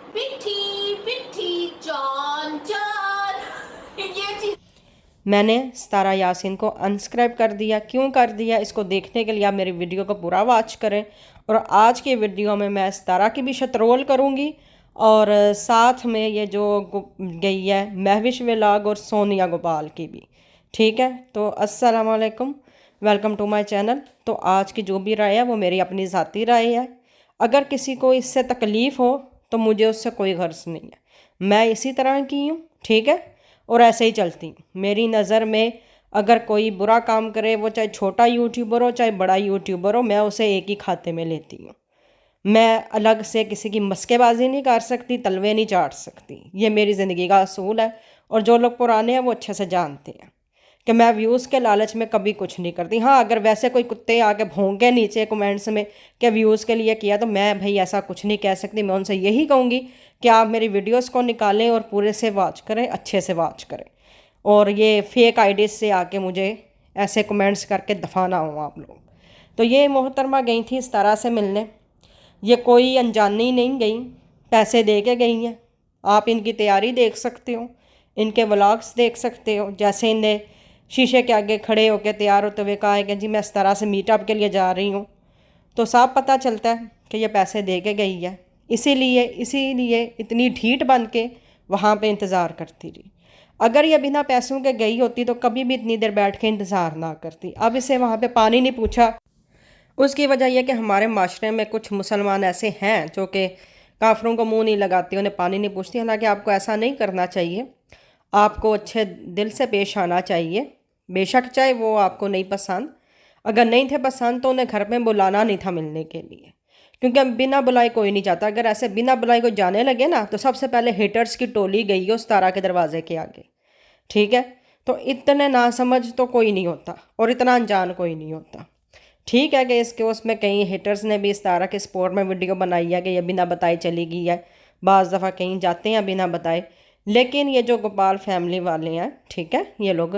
पिट्ठी पिट्ठी चान चान ये चीज। मैंने सतारा यासीन को अनसब्सक्राइब कर दिया। क्यों कर दिया, इसको देखने के लिए आप मेरी वीडियो को पूरा वॉच करें। और आज की वीडियो में मैं सतारा की भी शतरोल करूँगी और साथ में ये जो गई है महविश व्लॉग और सोनिया गोपाल की भी। ठीक है, तो अस्सलाम वालेकुम, वेलकम टू माय चैनल। तो आज की जो भी राय है वो मेरी अपनी ज़ाती राय है। अगर किसी को इससे तकलीफ़ हो तो मुझे उससे कोई गर्ज नहीं है, मैं इसी तरह की हूँ। ठीक है, और ऐसे ही चलती हूँ। मेरी नज़र में अगर कोई बुरा काम करे, वो चाहे छोटा यूट्यूबर हो चाहे बड़ा यूट्यूबर हो, मैं उसे एक ही खाते में लेती हूँ। मैं अलग से किसी की मस्केबाजी नहीं कर सकती, तलवे नहीं चाट सकती। ये मेरी ज़िंदगी का असूल है। और जो लोग पुराने हैं वो अच्छे से जानते हैं कि मैं व्यूज़ के लालच में कभी कुछ नहीं करती। हाँ, अगर वैसे कोई कुत्ते आके भौंके नीचे कमेंट्स में कि व्यूज़ के लिए किया, तो मैं भाई ऐसा कुछ नहीं कह सकती। मैं उनसे यही कहूँगी कि आप मेरी वीडियोस को निकालें और पूरे से वॉच करें, अच्छे से वॉच करें। और ये फेक आईडीज़ से आके मुझे ऐसे कमेंट्स करके दफा ना हो आप लोग। तो ये मोहतरमा गई थी इस तरह से मिलने। ये कोई अनजानी नहीं गई, पैसे दे के गई हैं। आप इनकी तैयारी देख सकते हो, इनके व्लॉग्स देख सकते हो। जैसे इन्हें शीशे के आगे खड़े होकर तैयार होते हुए कहा है कि जी मैं इस तरह से मीटअप के लिए जा रही हूँ, तो साफ पता चलता है कि ये पैसे दे के गई है। इसीलिए इतनी ढीठ बन के वहाँ पे इंतज़ार करती रही। अगर ये बिना पैसों के गई होती तो कभी भी इतनी देर बैठ के इंतज़ार ना करती। अब इसे वहाँ पे पानी नहीं पूछा। उसकी वजह यह कि हमारे माशरे में कुछ मुसलमान ऐसे हैं जो कि काफरों को मुंह नहीं लगाते, उन्हें पानी नहीं पूछती। हालांकि आपको ऐसा नहीं करना चाहिए, आपको अच्छे दिल से पेश आना चाहिए। बेशक चाहे वो आपको नहीं पसंद, अगर नहीं थे पसंद तो उन्हें घर में बुलाना नहीं था मिलने के लिए, क्योंकि बिना बुलाए कोई नहीं जाता। अगर ऐसे बिना बुलाए कोई जाने लगे ना, तो सबसे पहले हेटर्स की टोली गई है उस तारा के दरवाजे के आगे। ठीक है, तो इतने नासमझ तो कोई नहीं होता और इतना अनजान कोई नहीं होता। ठीक है कि इसके उसमें कई हेटर्स ने भी इस तरह के स्पोर्ट में वीडियो बनाई है कि ये बिना बताए चली गई है। बाज़ दफ़ा कहीं जाते हैं बिना बताए। लेकिन ये जो गोपाल फैमिली वाले हैं, ठीक है, ये लोग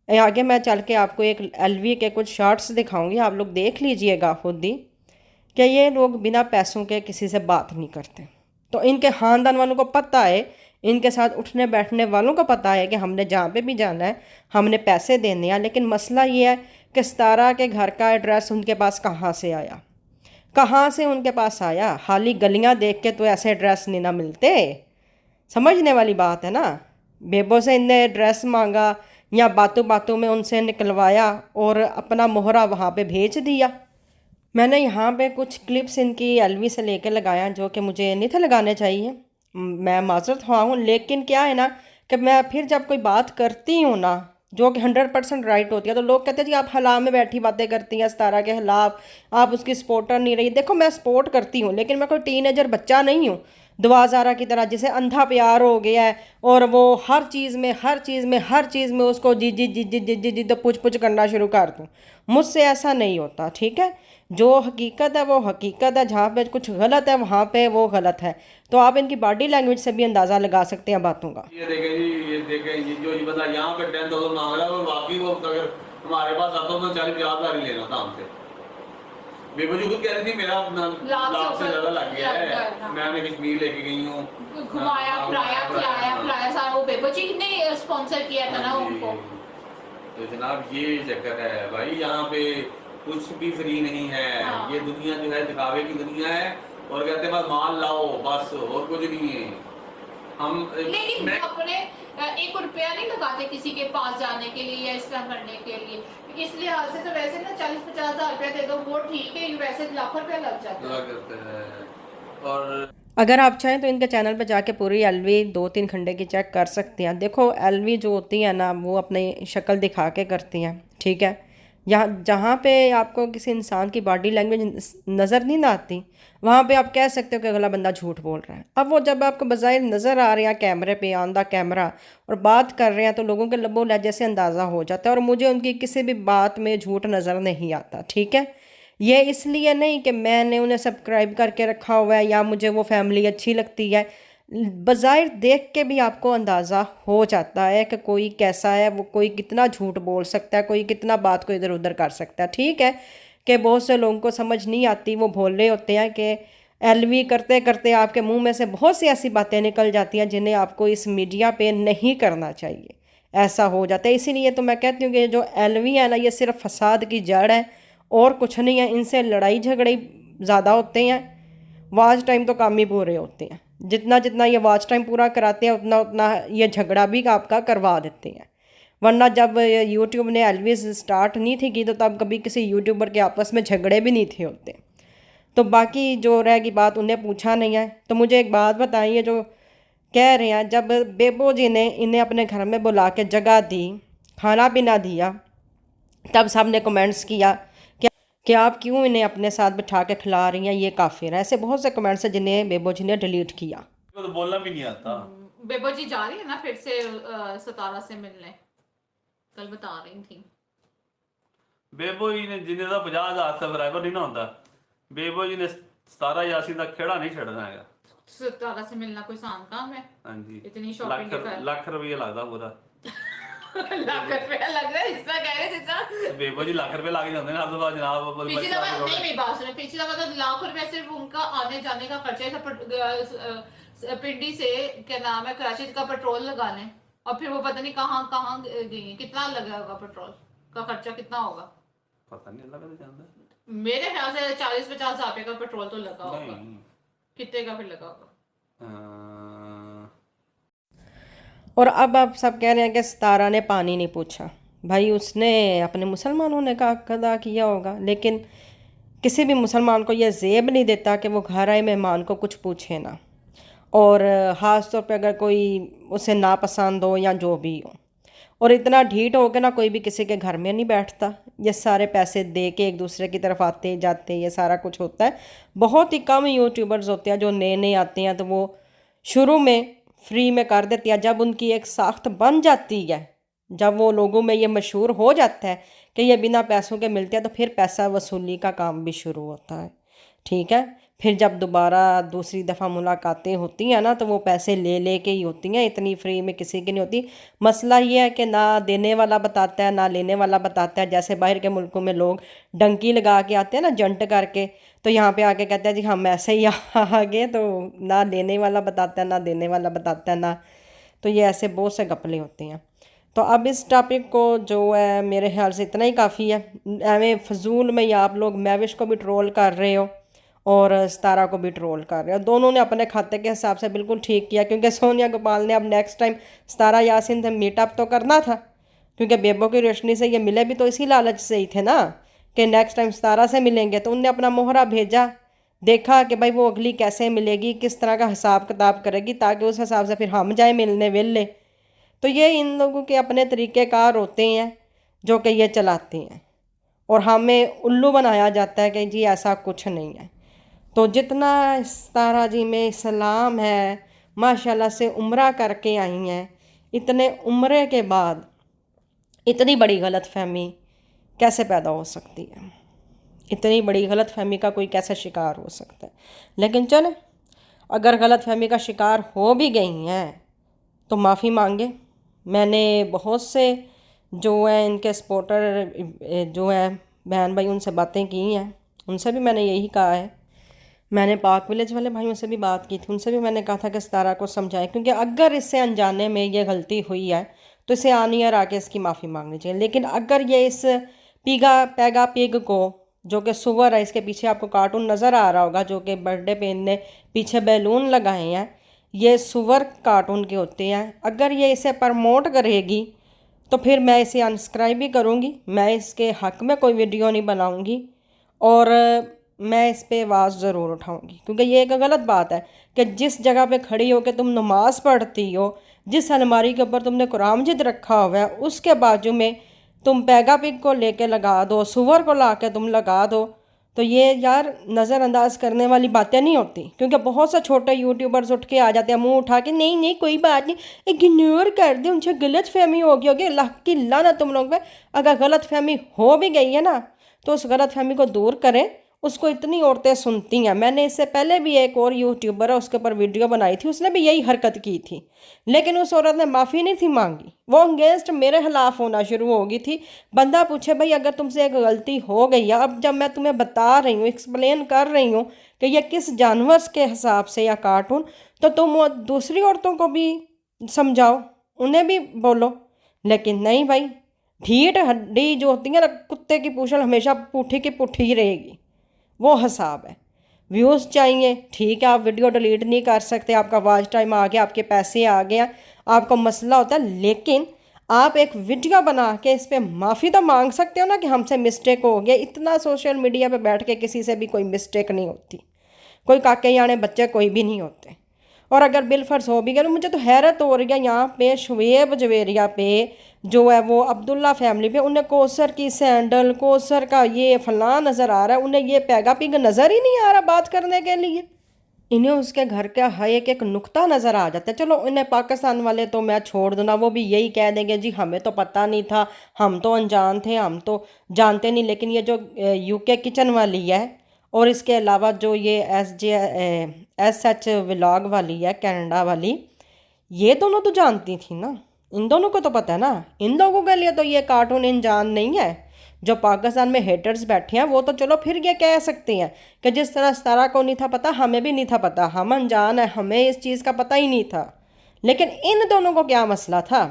आगे मैं चल के आपको एक एलवी के कुछ शॉर्ट्स दिखाऊंगी, आप लोग देख लीजिएगा खुद ही कि ये लोग बिना पैसों के किसी से बात नहीं करते। तो इनके ख़ानदान वालों को पता है, इनके साथ उठने बैठने वालों को पता है कि हमने जहाँ पे भी जाना है हमने पैसे देने हैं। लेकिन मसला ये है कि सतारा के घर का एड्रेस उनके पास कहाँ से आया, कहाँ से उनके पास आया। खाली गलियाँ देख के तो ऐसे एड्रेस नहीं ना मिलते, समझने वाली बात है ना। बेबो से इनने एड्रेस मांगा या बातों बातों में उनसे निकलवाया और अपना मोहरा वहाँ पे भेज दिया। मैंने यहाँ पे कुछ क्लिप्स इनकी एलवी से लेके लगाया जो कि मुझे नहीं थे लगाने चाहिए, मैं माजरत हुआ हूँ। लेकिन क्या है ना कि मैं फिर जब कोई बात करती हूँ ना जो कि 100% राइट होती है, तो लोग कहते हैं जी आप हला में बैठी बातें करती हैं, सतारा के खिलाफ आप उसकी सपोर्टर नहीं रही। देखो मैं सपोर्ट करती हूँ, लेकिन मैं कोई टीनेजर बच्चा नहीं हूँ दुआजारा की तरह जिसे अंधा प्यार हो गया है और वो हर चीज़ में उसको जी जी जी जी जी जी जी तो पूछ पूछ करना शुरू कर दूँ। मुझसे ऐसा नहीं होता। ठीक है, जो हकीकत है वो हकीकत है, जहाँ पे कुछ गलत है वहाँ पे वो गलत है। तो आप इनकी बॉडी लैंग्वेज से भी अंदाज़ा लगा सकते हैं बातों का। ये देखें जी, ये देखें ये जो ये बंदा यहाँ पे 10,000 मांग रहा है और बाकी वो अगर हमारे पास आता तो 40-50 ही लेना था हमसे। बेबजू खुद कह रही थी मेरा लाख से ज्यादा लग गया है, मैं उन्हें कश्मीर लेके गई हूँ, घुमाया फिराया खिलाया पिलाया सारा, वो बेबोची ने स्पॉन्सर किया था ना उनको। तो जनाब ये चक्कर है भाई, यहाँ पे कुछ भी फ्री नहीं है। हाँ। ये दुनिया जो है दिखावे की दुनिया है और कहते हैं बस माल लाओ, बस और कुछ नहीं है। हम लेकिन अपने 1 रुपया नहीं लगाते किसी के पास जाने के लिए या इस तरह करने के लिए। इस लिहाज से तो वैसे ना 40-50 हज़ार रुपया दे दो वो ठीक है, वैसे लाखों रुपया लग जाता है। और अगर आप चाहें तो इनके चैनल पर जाके पूरी एलवी 2-3 घंटे की चेक कर सकते हैं। देखो एलवी जो होती है ना वो अपनी शक्ल दिखा के करती हैं। ठीक है, यहाँ जहाँ पे आपको किसी इंसान की बॉडी लैंग्वेज नज़र नहीं ना आती, वहाँ पे आप कह सकते हो कि अगला बंदा झूठ बोल रहा है। अब वो जब आपको बज़ाहिर नज़र आ रहे हैं कैमरे पे ऑन द कैमरा और बात कर रहे हैं, तो लोगों के लबो लहजे से अंदाज़ा हो जाता है और मुझे उनकी किसी भी बात में झूठ नज़र नहीं आता। ठीक है, ये इसलिए नहीं कि मैंने उन्हें सब्सक्राइब करके रखा हुआ है या मुझे वो फैमिली अच्छी लगती है। बज़ाहिर देख के भी आपको अंदाज़ा हो जाता है कि कोई कैसा है, वो कोई कितना झूठ बोल सकता है, कोई कितना बात को इधर उधर कर सकता है। ठीक है कि बहुत से लोगों को समझ नहीं आती, वो बोल रहे होते हैं कि एलवी करते करते आपके मुंह में से बहुत सी ऐसी बातें निकल जाती हैं जिन्हें आपको इस मीडिया पे नहीं करना चाहिए। ऐसा हो जाता है। इसीलिए तो मैं कहती हूँ कि जो एलवी है ना, ये सिर्फ फसाद की जड़ है और कुछ नहीं है। इनसे लड़ाई झगड़े ज़्यादा होते हैं, वॉच टाइम तो कम ही पूरे होते हैं। जितना जितना ये वॉच टाइम पूरा कराते हैं उतना उतना ये झगड़ा भी आपका करवा देते हैं। वरना जब यूट्यूब ने एलवीज स्टार्ट नहीं थी की तो तब कभी किसी यूट्यूबर के आपस में झगड़े भी नहीं थे होते। तो बाकी जो रहेगी बात, उन्हें पूछा नहीं है। तो मुझे एक बात बताइए, जो कह रहे हैं जब बेबो जी ने इन्हें अपने घर में बुला के जगह दी, खाना पीना दिया, तब सब ने कमेंट्स किया कि आप क्यों इन्हें अपने साथ बिठा के खिला रही हैं, ये काफिर है। ऐसे बहुत से कमेंट्स हैं जिन्हें बेबो जी ने डिलीट किया। तो बोलना भी नहीं आता। बेबो जी जा रही है ना फिर से सतारा से मिलने, कल बता रही थी। बेबो जी ने जिन्हें ਦਾ 50,000 ਸਬਸਕ੍ਰਾਈਬਰ नहीं ना ਹੁੰਦਾ, बेबो जी ने 17 यासीन ਦਾ ਖੇੜਾ नहीं ਛੱਡਣਾ ਹੈਗਾ। सतारा से मिलना कोई आसान काम है? ਹਾਂਜੀ, इतनी शॉपिंग कर ਲੱਖ ਰੁਪਏ ਲੱਗਦਾ ਪੂਰਾ। लाख रुपया लग रहा है, जितना कह रहे जितना बेबो जी लाख रुपए लाके जाते हैं हर दफा जनाब। पिछली दफा नहीं, मेरी बात सुनो, पिछली दफा तो लाख रुपया सिर्फ उनका आने जाने का खर्चा था, पिंडी से क्या नाम है कराची का पेट्रोल लगाने, और फिर वो पता नहीं कहाँ कहाँ गई। कितना लगा होगा पेट्रोल का खर्चा, कितना होगा पता नहीं, लगा तो जानता है। मेरे ख्याल से 40-50 हजार रुपए का पेट्रोल तो लगा होगा। कितने का फिर लगा होगा? और अब आप सब कह रहे हैं कि सितारा ने पानी नहीं पूछा। भाई उसने अपने मुसलमानों ने का अदा किया होगा, लेकिन किसी भी मुसलमान को यह ज़ेब नहीं देता कि वो घर आए मेहमान को कुछ पूछे ना, और ख़ास तौर पे अगर कोई उसे नापसंद हो या जो भी हो। और इतना ढीठ हो के ना कोई भी किसी के घर में नहीं बैठता। ये सारे पैसे दे के एक दूसरे की तरफ आते जाते, ये सारा कुछ होता है। बहुत ही कम यूट्यूबर्स होते हैं जो नए नए आते हैं तो वो शुरू में फ्री में कर देती है। जब उनकी एक साख्त बन जाती है, जब वो लोगों में ये मशहूर हो जाता है कि ये बिना पैसों के मिलते हैं, तो फिर पैसा वसूली का काम भी शुरू होता है। ठीक है, फिर जब दोबारा दूसरी दफ़ा मुलाकातें होती हैं ना, तो वो पैसे ले ले के ही होती हैं, इतनी फ्री में किसी की नहीं होती। मसला ये है कि ना देने वाला बताता है ना लेने वाला बताता है। जैसे बाहर के मुल्कों में लोग डंकी लगा के आते हैं ना, जंट करके, तो यहाँ पे आके कहते हैं जी हम ऐसे ही आ गए, तो ना लेने वाला बताता है ना देने वाला बताता है ना। तो ये ऐसे बहुत से गपले होते हैं। तो अब इस टॉपिक को जो है मेरे ख्याल से इतना ही काफ़ी है। एवं फजूल में या आप लोग महविश को भी ट्रोल कर रहे हो और सितारा को भी ट्रोल कर रहे हो। दोनों ने अपने खाते के हिसाब से बिल्कुल ठीक किया, क्योंकि सोनिया गोपाल ने अब नेक्स्ट टाइम सितारा यासीन से मीटअप तो करना था, क्योंकि बेबो की रोशनी से ये मिले भी तो इसी लालच से ही थे ना कि नेक्स्ट टाइम सितारा से मिलेंगे। तो उनने अपना मोहरा भेजा, देखा कि भाई वो अगली कैसे मिलेगी, किस तरह का हिसाब किताब करेगी, ताकि उस हिसाब से फिर हम जाए मिलने वेले। तो ये इन लोगों के अपने तरीक़ेकार होते हैं जो कि ये चलाते हैं, और हमें उल्लू बनाया जाता है कि जी ऐसा कुछ नहीं है। तो जितना सितारा जी में इस्लाम है, माशाल्लाह से उम्रा करके आई हैं, इतने उम्रे के बाद इतनी बड़ी गलतफहमी कैसे पैदा हो सकती है? इतनी बड़ी गलतफहमी का कोई कैसे शिकार हो सकता है? लेकिन चले, अगर गलतफहमी का शिकार हो भी गई हैं तो माफ़ी मांगे। मैंने बहुत से जो है इनके सपोर्टर जो है बहन भाई, उनसे बातें की हैं, उनसे भी मैंने यही कहा है। मैंने पाक विलेज वाले भाइयों से भी बात की थी, उनसे भी मैंने कहा था कि सितारा को समझाएं, क्योंकि अगर इससे अनजाने में ये गलती हुई है तो इसे आनियर आके इसकी माफ़ी मांगनी चाहिए। लेकिन अगर ये इस पैगा पिग को, जो कि सुअर है, इसके पीछे आपको कार्टून नज़र आ रहा होगा जो कि बर्थडे पे इनने पीछे बैलून लगाए हैं, ये सुअर कार्टून के होते हैं। अगर ये इसे प्रमोट करेगी तो फिर मैं इसे अनसब्सक्राइब भी करूँगी, मैं इसके हक़ में कोई वीडियो नहीं बनाऊँगी, और मैं इस पे आवाज़ ज़रूर उठाऊँगी। क्योंकि ये एक गलत बात है कि जिस जगह पे खड़ी हो के तुम नमाज़ पढ़ती हो, जिस अलमारी के ऊपर तुमने कुरान मजीद रखा हुआ है, उसके बाजू में तुम पैगा पिग को लेके लगा दो, सुअर को ला के तुम लगा दो, तो ये यार नज़रअंदाज करने वाली बातें नहीं होती। क्योंकि बहुत से छोटे यूट्यूबर्स उठ के आ जाते हैं मुंह उठा के, नहीं नहीं कोई बात नहीं, इग्नोर कर दे, उनसे गलत फहमी हो गई होगी। अल्लाह की लानत तुम लोग पे। अगर गलत फहमी हो भी गई है ना, तो उस गलत फहमी को दूर करें उसको इतनी औरतें सुनती हैं। मैंने इससे पहले भी एक और यूट्यूबर है, उसके ऊपर वीडियो बनाई थी, उसने भी यही हरकत की थी, लेकिन उस औरत ने माफ़ी नहीं थी मांगी, वो अगेंस्ट मेरे खिलाफ होना शुरू हो गई थी। बंदा पूछे भाई अगर तुमसे एक गलती हो गई है, अब जब मैं तुम्हें बता रही हूँ, एक्सप्लेन कर रही हूँ कि ये किस जानवर के हिसाब से या कार्टून, तो तुम दूसरी औरतों को भी समझाओ, उन्हें भी बोलो। लेकिन नहीं भाई, ढीठ हड्डी जो होती है ना, कुत्ते की पूंछल हमेशा पुट्ठी की पुट्ठी ही रहेगी, वो हिसाब है। व्यूज़ चाहिए, ठीक है, आप वीडियो डिलीट नहीं कर सकते, आपका वॉच टाइम आ गया, आपके पैसे आ गया, आपको मसला होता है, लेकिन आप एक वीडियो बना के इस पर माफ़ी तो मांग सकते हो ना कि हमसे मिस्टेक हो गया। इतना सोशल मीडिया पे बैठ के किसी से भी कोई मिस्टेक नहीं होती, कोई काके याने बच्चे कोई भी नहीं होते। और अगर बिलफर्ज हो भी गया तो मुझे तो हैरत हो रही है यहाँ पे शुएब जवेरिया पे जो है वो अब्दुल्ला फैमिली पे, उन्हें कोसर की सैंडल, कोसर का ये फलां नज़र आ रहा है, उन्हें ये पैगा पिग नज़र ही नहीं आ रहा बात करने के लिए। इन्हें उसके घर का हर एक नुक्ता नज़र आ जाता है। चलो इन्हें पाकिस्तान वाले तो मैं छोड़ दूँ ना, वो भी यही कह देंगे जी हमें तो पता नहीं था, हम तो अनजान थे, हम तो जानते नहीं। लेकिन ये जो यूके किचन वाली है और इसके अलावा जो ये SH व्लॉग वाली है कनाडा वाली, ये दोनों तो जानती थी ना, इन दोनों को तो पता है ना। इन लोगों के लिए तो ये कार्टून अनजान नहीं है। जो पाकिस्तान में हेटर्स बैठे हैं वो तो चलो फिर ये कह सकते हैं कि जिस तरह सतारा को नहीं था पता, हमें भी नहीं था पता, हम अनजान है, हमें इस चीज़ का पता ही नहीं था। लेकिन इन दोनों को क्या मसला था?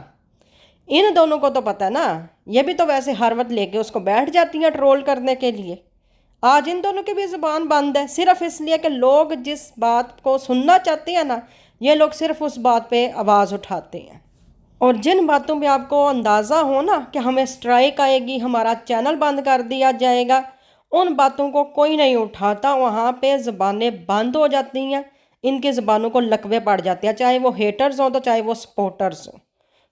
इन दोनों को तो पता है ना। ये भी तो वैसे हर वक्त लेके उसको बैठ जाती हैं ट्रोल करने के लिए। आज इन दोनों की भी ज़ुबान बंद है, सिर्फ इसलिए कि लोग जिस बात को सुनना चाहते हैं ना, ये लोग सिर्फ उस बात पे आवाज़ उठाते हैं। और जिन बातों पे आपको अंदाज़ा हो ना कि हमें स्ट्राइक आएगी, हमारा चैनल बंद कर दिया जाएगा, उन बातों को कोई नहीं उठाता। वहाँ पे ज़बानें बंद हो जाती हैं, इनकी ज़बानों को लकवे पड़ जाते हैं, चाहे वो हेटर्स हों तो चाहे वो सपोर्टर्स हों।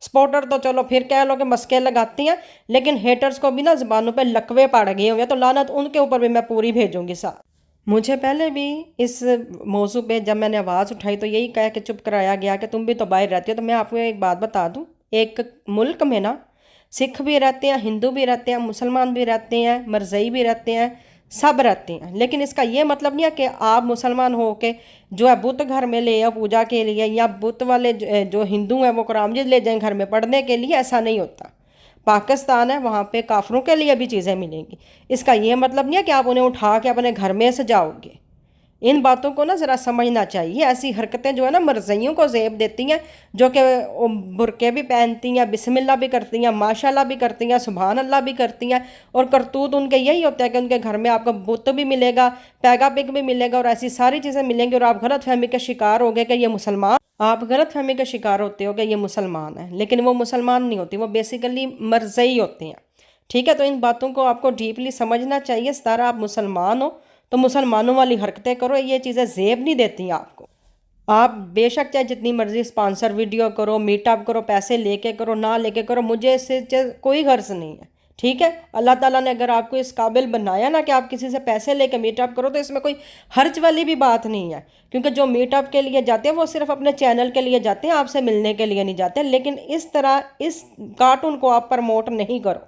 सपोर्टर तो चलो फिर कह लो कि मस्के लगाती हैं, लेकिन हेटर्स को भी ना ज़बानों पे लकवे पड़ गए हुए, तो लानत उनके ऊपर भी मैं पूरी भेजूंगी साथ। मुझे पहले भी इस मौजू पे जब मैंने आवाज़ उठाई तो यही कह के चुप कराया गया कि तुम भी तो बाहर रहती हो। तो मैं आपको एक बात बता दूं, एक मुल्क में ना सिख भी रहते हैं, हिंदू भी रहते हैं, मुसलमान भी रहते हैं, मरज़ई भी रहते हैं, सब रहते हैं। लेकिन इसका ये मतलब नहीं है कि आप मुसलमान हो के जो है बुत घर में ले आओ पूजा के लिए, या बुत वाले जो हिंदू हैं वो कुरान मजीद ले जाएं घर में पढ़ने के लिए, ऐसा नहीं होता। पाकिस्तान है, वहाँ पे काफरों के लिए भी चीज़ें मिलेंगी। इसका ये मतलब नहीं है कि आप उन्हें उठा के अपने घर में सजाओगे। इन बातों को ना ज़रा समझना चाहिए। ऐसी हरकतें जो है ना मरज़इयों को ज़ेब देती हैं, जो कि बुरके भी पहनती हैं, बिस्मिल्लाह भी करती हैं, माशाल्लाह भी करती हैं, सुभान अल्लाह भी करती हैं, और करतूत उनके यही होता है कि उनके घर में आपको बुत भी मिलेगा, पैगा पिग भी मिलेगा और ऐसी सारी चीज़ें मिलेंगी, और आप गलत फहमी के शिकार हो गए कि ये मुसलमान, आप गलत फहमी के शिकार होते हो कि ये मुसलमान है, लेकिन वो मुसलमान नहीं होती, वो बेसिकली मरज़ई होते हैं। ठीक है, तो इन बातों को आपको डीपली समझना चाहिए। सारा आप मुसलमान हो तो मुसलमानों वाली हरकतें करो, ये चीज़ें ज़ेब नहीं देती आपको। आप बेशक चाहे जितनी मर्ज़ी स्पॉन्सर वीडियो करो, मीटअप करो, पैसे लेके करो, ना लेके करो, मुझे इससे कोई गर्ज नहीं है। ठीक है, अल्लाह ताला ने अगर आपको इस काबिल बनाया ना कि आप किसी से पैसे लेके मीटअप करो, तो इसमें कोई हर्ज वाली भी बात नहीं है, क्योंकि जो मीटअप के लिए जाते हैं वो सिर्फ अपने चैनल के लिए जाते हैं, आपसे मिलने के लिए नहीं जाते। लेकिन इस तरह इस कार्टून को आप प्रमोट नहीं करो।